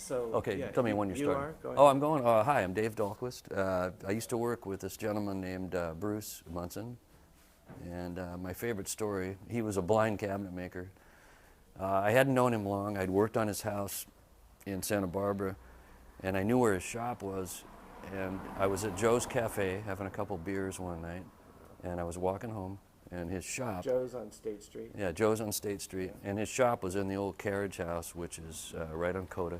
So Okay, yeah, tell me when you're you starting. are? Go Oh, ahead. I'm going. Hi, I'm Dave Dahlquist. I used to work with this gentleman named Bruce Munson, and my favorite story, he was a blind cabinet maker. I hadn't known him long. I'd worked on his house in Santa Barbara, and I knew where his shop was. And I was at Joe's Cafe having a couple beers one night, and I was walking home, and his shop. Joe's on State Street. Yeah, Joe's on State Street, and his shop was in the old carriage house, which is right on Coda.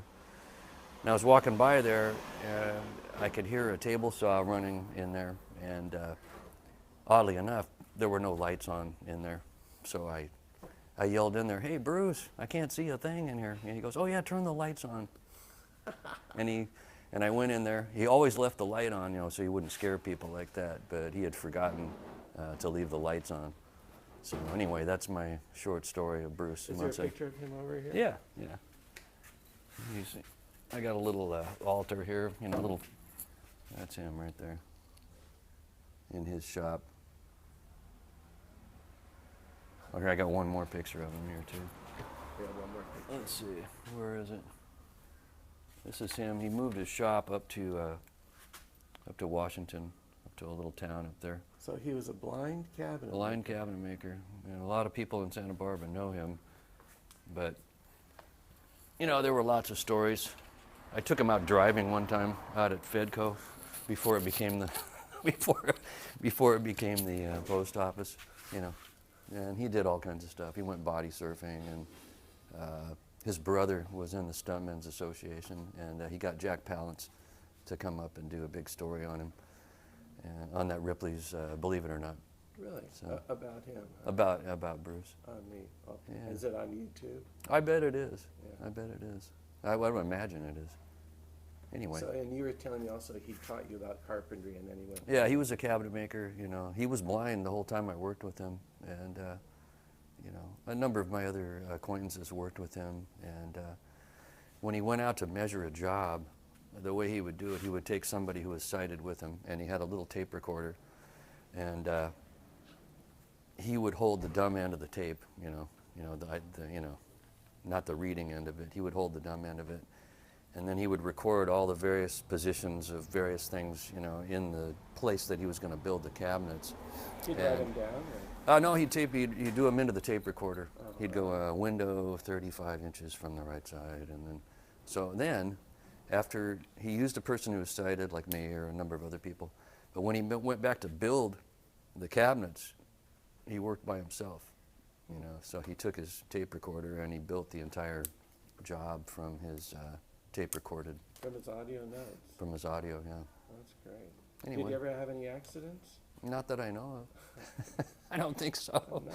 And I was walking by there, and I could hear a table saw running in there, and oddly enough, there were no lights on in there. So I yelled in there, "Hey, Bruce, I can't see a thing in here." And he goes, "Oh yeah, turn the lights on." And I went in there. He always left the light on, you know, so he wouldn't scare people like that, but he had forgotten to leave the lights on. So anyway, that's my short story of Bruce. Is there a picture of him over here? Yeah, yeah. I got a little altar here, you know, little, that's him right there in his shop. Okay, I got one more picture of him here too. Yeah, one more picture. Let's see, where is it? This is him. He moved his shop up to Washington, up to a little town up there. So he was a blind cabinet Blind maker. cabinet maker. And a lot of people in Santa Barbara know him, but you know, there were lots of stories. I took him out driving one time out at Fedco before it became the before it became the post office, you know. And he did all kinds of stuff. He went body surfing, and his brother was in the Stuntmen's Association, and he got Jack Palance to come up and do a big story on him, and on that Ripley's Believe It or Not. Really? So, about him? about Bruce. On me. Oh, Yeah. Is it on YouTube? I bet it is. Yeah. I bet it is. I would imagine it is. Anyway. So, and you were telling me also he taught you about carpentry, and then he went. Yeah, he was a cabinet maker. You know, he was blind the whole time I worked with him, and you know, a number of my other acquaintances worked with him. And when he went out to measure a job, the way he would do it, he would take somebody who was sighted with him, and he had a little tape recorder, and he would hold the dumb end of the tape. You know, not the reading end of it. He would hold the dumb end of it. And then he would record all the various positions of various things, you know, in the place that he was going to build the cabinets. He'd write them down? Or? No, he'd do them into the tape recorder. He'd go window 35 inches from the right side. And then, after he used a person who was sighted, like me or a number of other people, but when he went back to build the cabinets, he worked by himself, you know. So he took his tape recorder and he built the entire job from his tape recorded. From his audio notes? From his audio, yeah. That's great. Anyway. Did you ever have any accidents? Not that I know of. I don't think so. Oh, nice.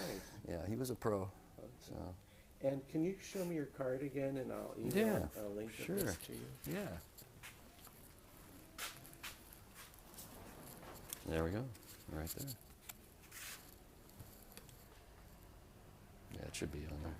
Yeah, he was a pro. Okay. So. And can you show me your card again, and I'll email a link of this to you? Yeah. There we go, right there. Yeah, it should be on there.